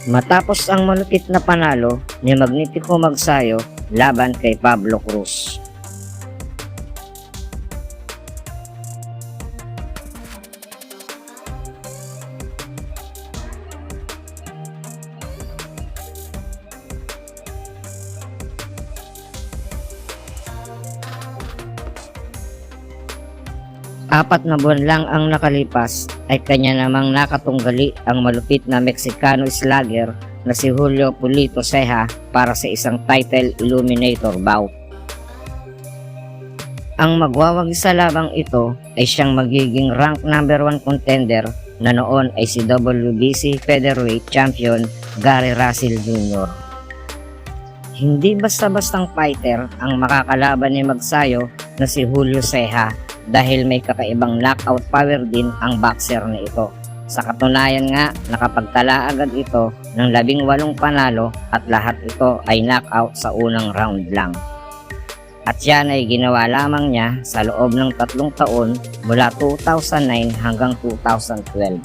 Matapos ang malupit na panalo ni Magnifico Magsayo laban kay Pablo Cruz. Apat na buwan lang ang nakalipas ay kanya namang nakatunggali ang malupit na Meksikano slugger na si Julio Pulito Ceja para sa isang title eliminator bout. Ang magwawagi sa labang ito ay siyang magiging rank number 1 contender na noon ay si WBC Featherweight Champion Gary Russell Jr. Hindi basta-bastang fighter ang makakalaban ni Magsayo na si Julio Ceja dahil may kakaibang knockout power din ang boxer na ito. Sa katunayan nga, nakapagtala agad ito ng 18 panalo at lahat ito ay knockout sa unang round lang. At yan ay ginawa lamang niya sa loob ng 3 taon mula 2009 hanggang 2012.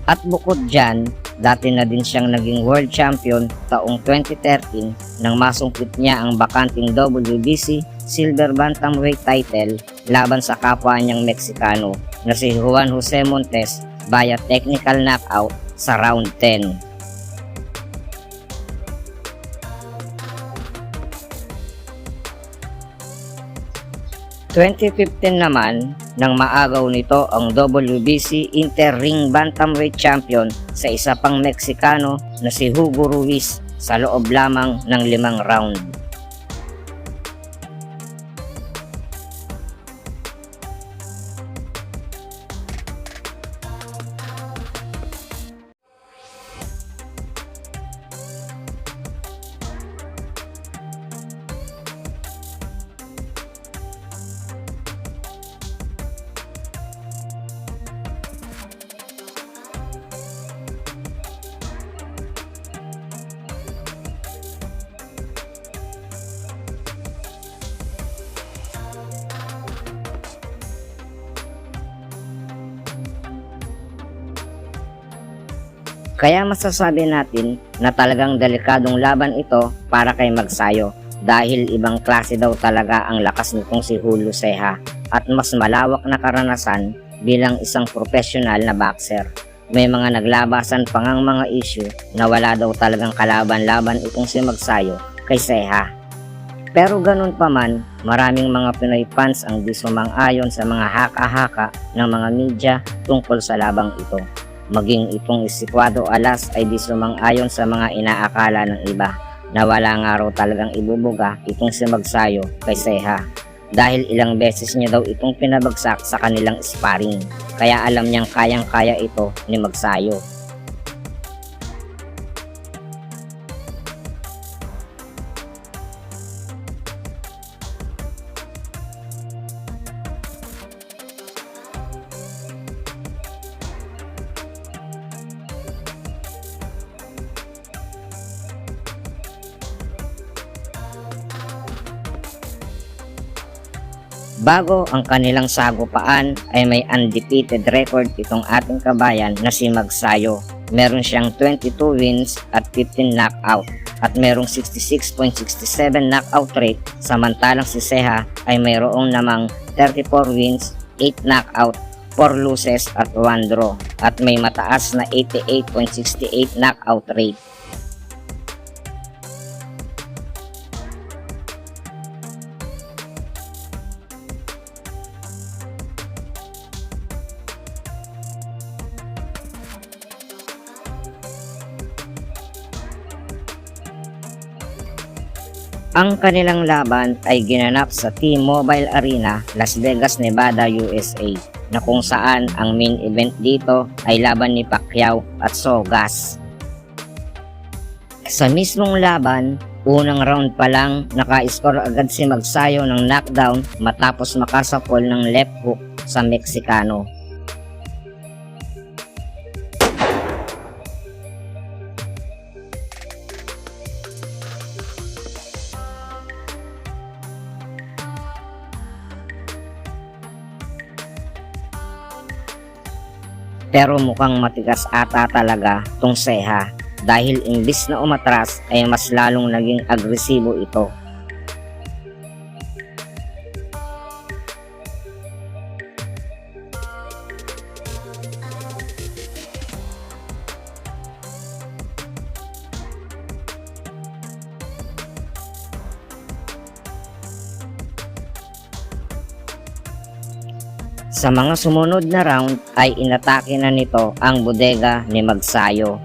At bukod dyan, dati na din siyang naging world champion taong 2013 nang masungkit niya ang bakanting WBC silver bantamweight title laban sa kapwa niyang Meksikano na si Juan Jose Montes via technical knockout sa round 10. Noong 2015 naman, nang maagaw nito ang WBC Inter-Ring Bantamweight Champion sa isa pang Meksikano na si Hugo Ruiz sa loob lamang ng 5 round. Kaya masasabi natin na talagang delikadong laban ito para kay Magsayo dahil ibang klase daw talaga ang lakas nitong si Julio Ceja at mas malawak na karanasan bilang isang professional na boxer. May mga naglabasan pang ang mga issue na wala daw talagang kalaban-laban itong si Magsayo kay Ceja. Pero ganun pa man, maraming mga Pinoy fans ang di sumang-ayon sa mga haka-haka ng mga media tungkol sa labang ito. Maging itong si Cuadro Alas ay di sumang-ayon sa mga inaakala ng iba na wala nga raw talagang ibubuga itong si Magsayo kay Ceja dahil ilang beses niya daw itong pinabagsak sa kanilang sparring, kaya alam niyang kayang-kaya ito ni Magsayo. Bago ang kanilang sagupaan ay may undefeated record itong ating kabayan na si Magsayo. Meron siyang 22 wins at 15 knockout at merong 66.67 knockout rate, samantalang si Ceja ay mayroong namang 34 wins, 8 knockout, 4 losses at 1 draw at may mataas na 88.68 knockout rate. Ang kanilang laban ay ginanap sa T-Mobile Arena, Las Vegas, Nevada, USA, na kung saan ang main event dito ay laban ni Pacquiao at Sogas. Sa mismong laban, unang round pa lang naka-score agad si Magsayo ng knockdown matapos makasapol ng left hook sa Meksikano. Pero mukhang matigas ata talaga tong Ceja dahil imbis na umatras ay mas lalong naging agresibo ito. Sa mga sumunod na round ay inatake na nito ang bodega ni Magsayo.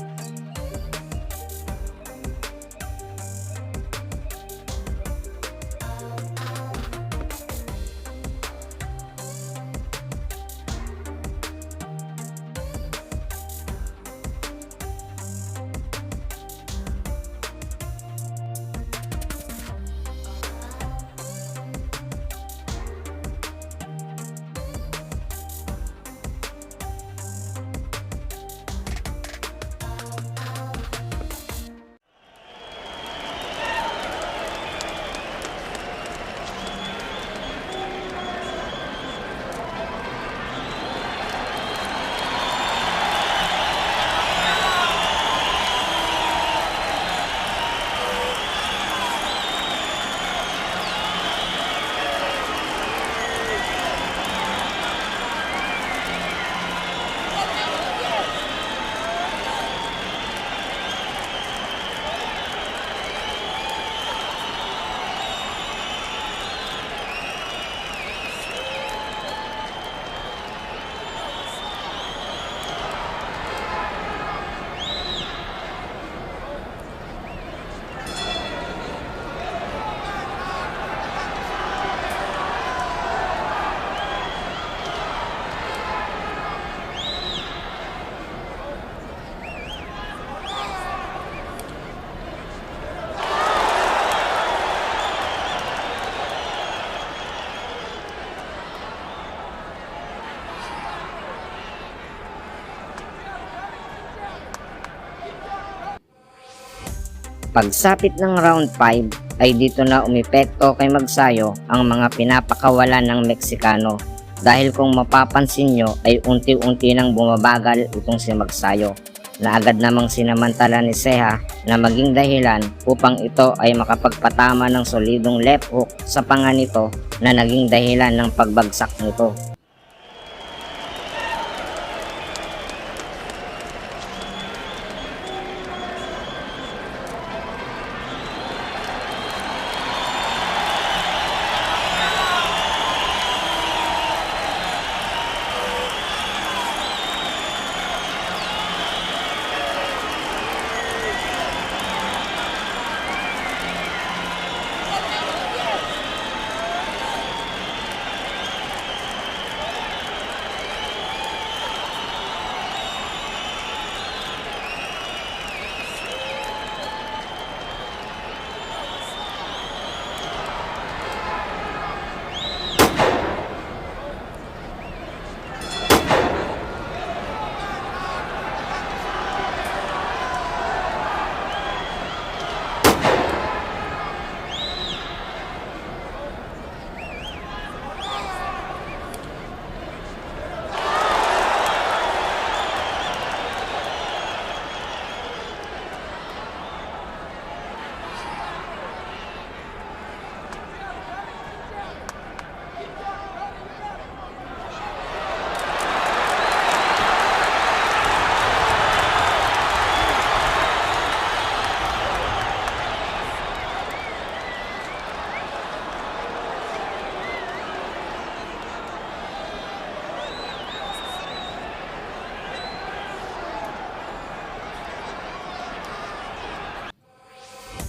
Pagsapit ng round 5 ay dito na umepekto kay Magsayo ang mga pinapakawalan ng Meksikano, dahil kung mapapansin nyo ay unti-unti nang bumabagal itong si Magsayo, na agad namang sinamantala ni Ceja na maging dahilan upang ito ay makapagpatama ng solidong left hook sa panga nito na naging dahilan ng pagbagsak nito.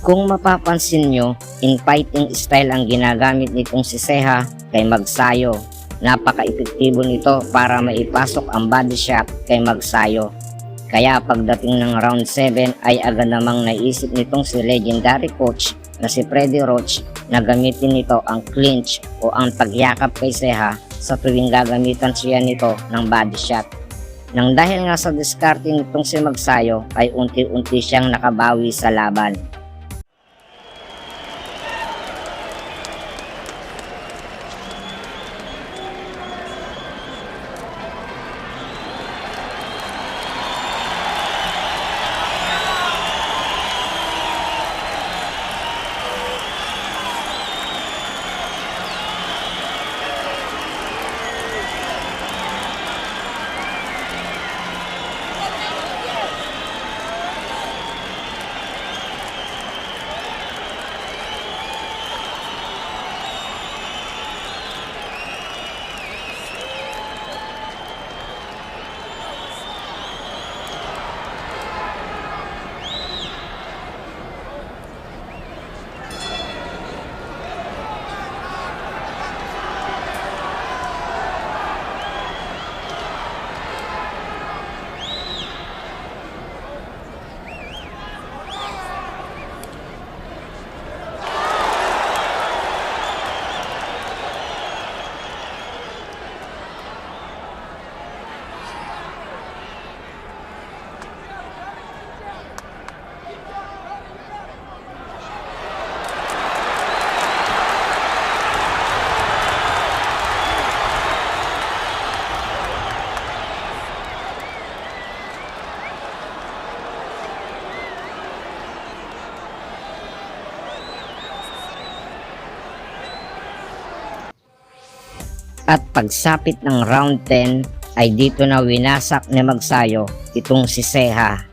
Kung mapapansin nyo, in fighting style ang ginagamit nitong si Ceja kay Magsayo. Napaka-epektibo nito para maipasok ang body shot kay Magsayo. Kaya pagdating ng round 7 ay agad namang naisip nitong si legendary coach na si Freddie Roach na gamitin nito ang clinch o ang pagyakap kay Ceja sa tuwing gagamitan siya nito ng body shot. Nang dahil nga sa diskarte nitong si Magsayo ay unti-unti siyang nakabawi sa laban. At pagsapit ng round 10 ay dito na winasak ni Magsayo itong si Ceja.